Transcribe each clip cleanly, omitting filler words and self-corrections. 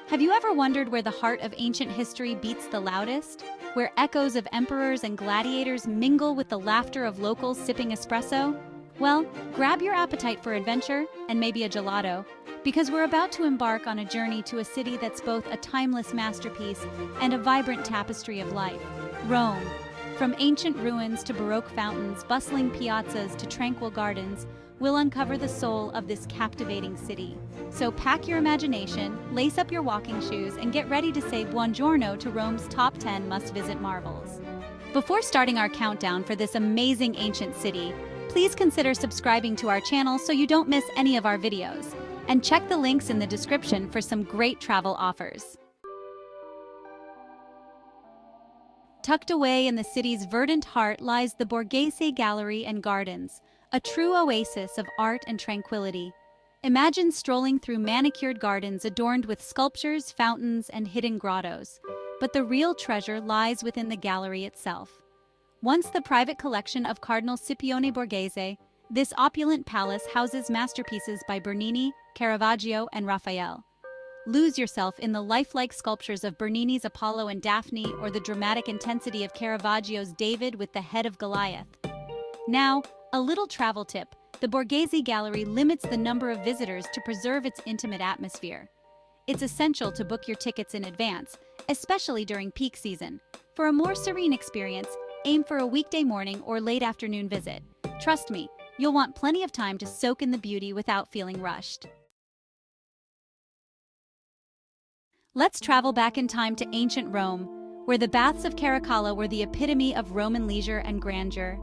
Have you ever wondered where the heart of ancient history beats the loudest? Where echoes of emperors and gladiators mingle with the laughter of locals sipping espresso? Well, grab your appetite for adventure and maybe a gelato, because we're about to embark on a journey to a city that's both a timeless masterpiece and a vibrant tapestry of life, Rome. From ancient ruins to Baroque fountains, bustling piazzas to tranquil gardens, we'll uncover the soul of this captivating city. So pack your imagination, lace up your walking shoes, and get ready to say buongiorno to Rome's top 10 must-visit marvels. Before starting our countdown for this amazing ancient city, please consider subscribing to our channel so you don't miss any of our videos. And check the links in the description for some great travel offers. Tucked away in the city's verdant heart lies the Borghese Gallery and Gardens, a true oasis of art and tranquility. Imagine strolling through manicured gardens adorned with sculptures, fountains, and hidden grottos. But the real treasure lies within the gallery itself. Once the private collection of Cardinal Scipione Borghese, this opulent palace houses masterpieces by Bernini, Caravaggio, and Raphael. Lose yourself in the lifelike sculptures of Bernini's Apollo and Daphne or the dramatic intensity of Caravaggio's David with the head of Goliath. Now, a little travel tip. The Borghese Gallery limits the number of visitors to preserve its intimate atmosphere. It's essential to book your tickets in advance, especially during peak season. For a more serene experience, aim for a weekday morning or late afternoon visit. Trust me, you'll want plenty of time to soak in the beauty without feeling rushed. Let's travel back in time to ancient Rome, where the baths of Caracalla were the epitome of Roman leisure and grandeur.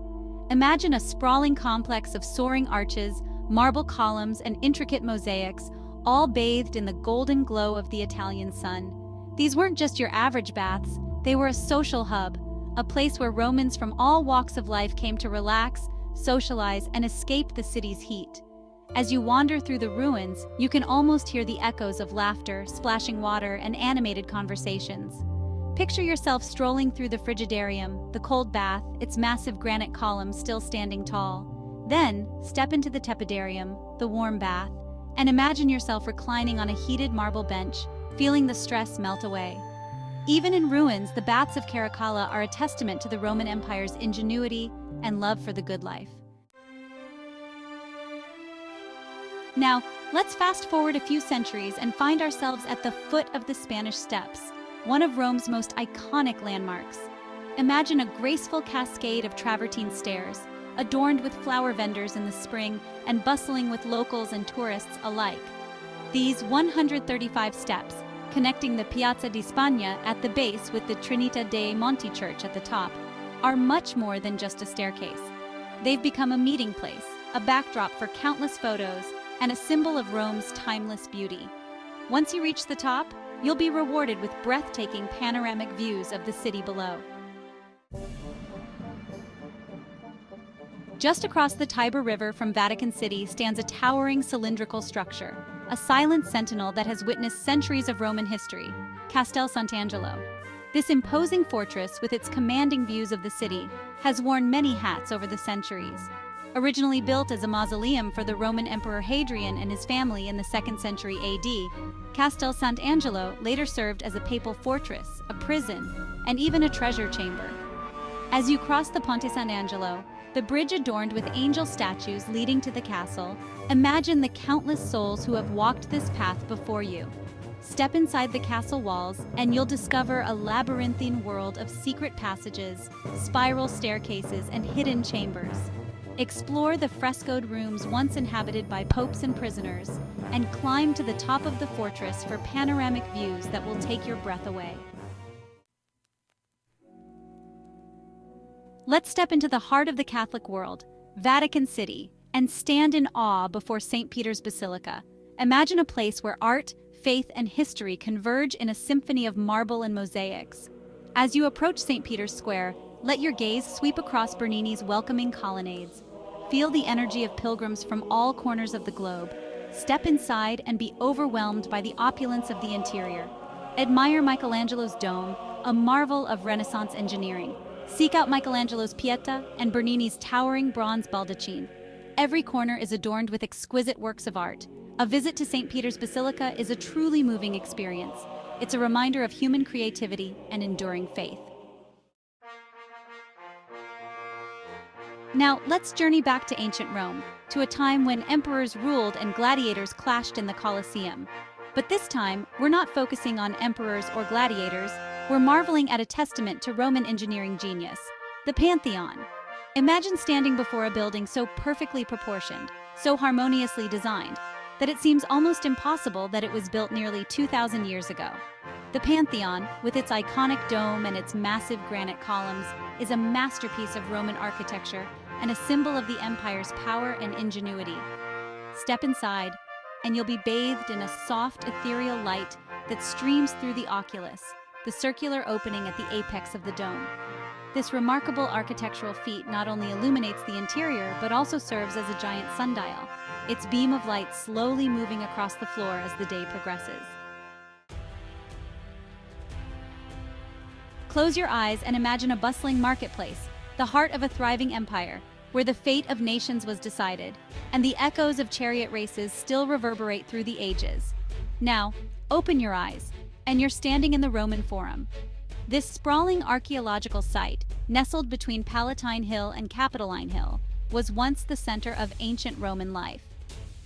Imagine a sprawling complex of soaring arches, marble columns, and intricate mosaics, all bathed in the golden glow of the Italian sun. These weren't just your average baths, they were a social hub, a place where Romans from all walks of life came to relax, socialize, and escape the city's heat. As you wander through the ruins, you can almost hear the echoes of laughter, splashing water, and animated conversations. Picture yourself strolling through the frigidarium, the cold bath, its massive granite columns still standing tall. Then, step into the tepidarium, the warm bath, and imagine yourself reclining on a heated marble bench, feeling the stress melt away. Even in ruins, the baths of Caracalla are a testament to the Roman Empire's ingenuity and love for the good life. Now, let's fast forward a few centuries and find ourselves at the foot of the Spanish Steps, one of Rome's most iconic landmarks. Imagine a graceful cascade of travertine stairs, adorned with flower vendors in the spring and bustling with locals and tourists alike. These 135 steps, connecting the Piazza di Spagna at the base with the Trinità dei Monti Church at the top, are much more than just a staircase. They've become a meeting place, a backdrop for countless photos, and a symbol of Rome's timeless beauty. Once you reach the top, you'll be rewarded with breathtaking panoramic views of the city below. Just across the Tiber River from Vatican City stands a towering cylindrical structure, a silent sentinel that has witnessed centuries of Roman history, Castel Sant'Angelo. This imposing fortress, with its commanding views of the city, has worn many hats over the centuries. Originally built as a mausoleum for the Roman Emperor Hadrian and his family in the 2nd century AD, Castel Sant'Angelo later served as a papal fortress, a prison, and even a treasure chamber. As you cross the Ponte Sant'Angelo, the bridge adorned with angel statues leading to the castle, imagine the countless souls who have walked this path before you. Step inside the castle walls, and you'll discover a labyrinthine world of secret passages, spiral staircases, and hidden chambers. Explore the frescoed rooms once inhabited by popes and prisoners, and climb to the top of the fortress for panoramic views that will take your breath away. Let's step into the heart of the Catholic world, Vatican City, and stand in awe before St. Peter's Basilica. Imagine a place where art, faith, and history converge in a symphony of marble and mosaics. As you approach St. Peter's Square, let your gaze sweep across Bernini's welcoming colonnades. Feel the energy of pilgrims from all corners of the globe. Step inside and be overwhelmed by the opulence of the interior. Admire Michelangelo's dome, a marvel of Renaissance engineering. Seek out Michelangelo's Pietà and Bernini's towering bronze baldachin. Every corner is adorned with exquisite works of art, A visit to St. Peter's Basilica is a truly moving experience. It's a reminder of human creativity and enduring faith. Now, let's journey back to ancient Rome, to a time when emperors ruled and gladiators clashed in the Colosseum. But this time, we're not focusing on emperors or gladiators, we're marveling at a testament to Roman engineering genius, the Pantheon. Imagine standing before a building so perfectly proportioned, so harmoniously designed, that it seems almost impossible that it was built nearly 2,000 years ago. The Pantheon, with its iconic dome and its massive granite columns, is a masterpiece of Roman architecture and a symbol of the empire's power and ingenuity. Step inside, and you'll be bathed in a soft, ethereal light that streams through the oculus, the circular opening at the apex of the dome. This remarkable architectural feat not only illuminates the interior, but also serves as a giant sundial, its beam of light slowly moving across the floor as the day progresses. Close your eyes and imagine a bustling marketplace, the heart of a thriving empire, where the fate of nations was decided, and the echoes of chariot races still reverberate through the ages. Now, open your eyes, and you're standing in the Roman Forum. This sprawling archaeological site, nestled between Palatine Hill and Capitoline Hill, was once the center of ancient Roman life.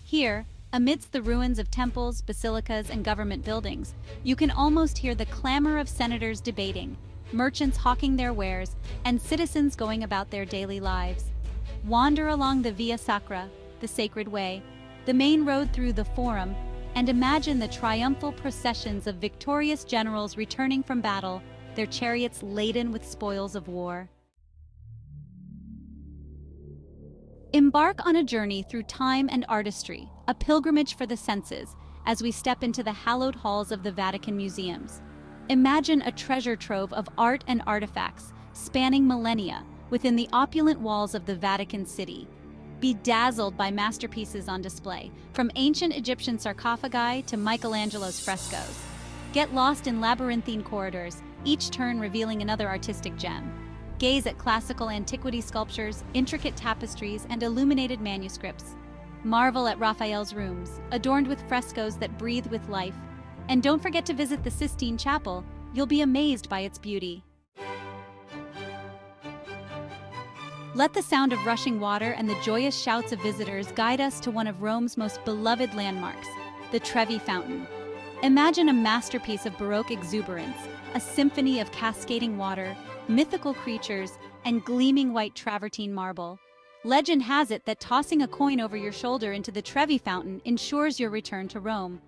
Here, amidst the ruins of temples, basilicas, and government buildings, you can almost hear the clamor of senators debating, merchants hawking their wares, and citizens going about their daily lives. Wander along the Via Sacra, the sacred way, the main road through the Forum, and imagine the triumphal processions of victorious generals returning from battle, their chariots laden with spoils of war. Embark on a journey through time and artistry, a pilgrimage for the senses, as we step into the hallowed halls of the Vatican Museums. Imagine a treasure trove of art and artifacts spanning millennia within the opulent walls of the Vatican City. Be dazzled by masterpieces on display, from ancient Egyptian sarcophagi to Michelangelo's frescoes. Get lost in labyrinthine corridors, each turn revealing another artistic gem. Gaze at classical antiquity sculptures, intricate tapestries, and illuminated manuscripts. Marvel at Raphael's rooms, adorned with frescoes that breathe with life. And don't forget to visit the Sistine Chapel. You'll be amazed by its beauty. Let the sound of rushing water and the joyous shouts of visitors guide us to one of Rome's most beloved landmarks, the Trevi Fountain. Imagine a masterpiece of Baroque exuberance, a symphony of cascading water, mythical creatures, and gleaming white travertine marble. Legend has it that tossing a coin over your shoulder into the Trevi Fountain ensures your return to Rome.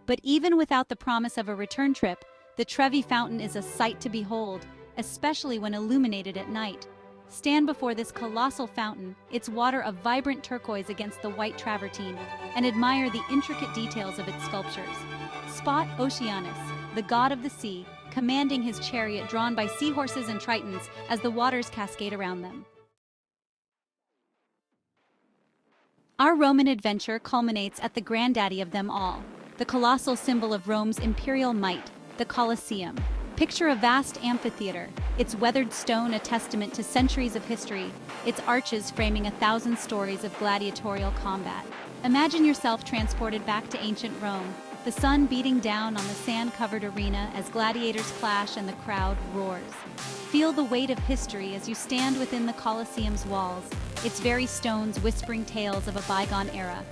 But even without the promise of a return trip, the Trevi Fountain is a sight to behold, especially when illuminated at night. Stand before this colossal fountain, its water a vibrant turquoise against the white travertine, and admire the intricate details of its sculptures. Spot Oceanus, the god of the sea, commanding his chariot drawn by seahorses and tritons as the waters cascade around them. Our Roman adventure culminates at the granddaddy of them all, the colossal symbol of Rome's imperial might, the Colosseum. Picture a vast amphitheater, its weathered stone a testament to centuries of history, its arches framing 1,000 stories of gladiatorial combat. Imagine yourself transported back to ancient Rome, the sun beating down on the sand-covered arena as gladiators clash and the crowd roars. Feel the weight of history as you stand within the Colosseum's walls, its very stones whispering tales of a bygone era.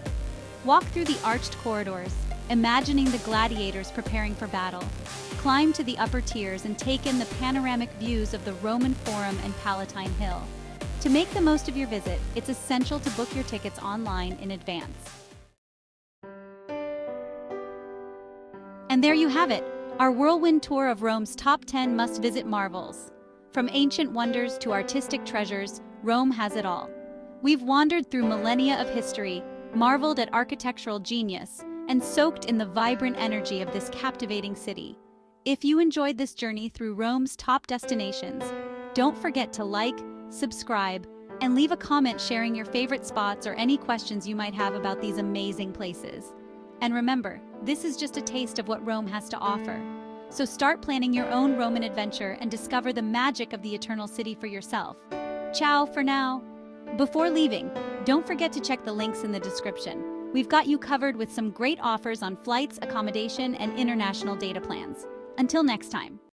Walk through the arched corridors, imagining the gladiators preparing for battle. Climb to the upper tiers and take in the panoramic views of the Roman Forum and Palatine Hill. To make the most of your visit, it's essential to book your tickets online in advance. And there you have it, our whirlwind tour of Rome's top 10 must-visit marvels. From ancient wonders to artistic treasures, Rome has it all. We've wandered through millennia of history, marveled at architectural genius, and soaked in the vibrant energy of this captivating city. If you enjoyed this journey through Rome's top destinations, don't forget to like, subscribe, and leave a comment sharing your favorite spots or any questions you might have about these amazing places. And remember, this is just a taste of what Rome has to offer. So start planning your own Roman adventure and discover the magic of the Eternal City for yourself. Ciao for now! Before leaving, don't forget to check the links in the description. We've got you covered with some great offers on flights, accommodation, and international data plans. Until next time.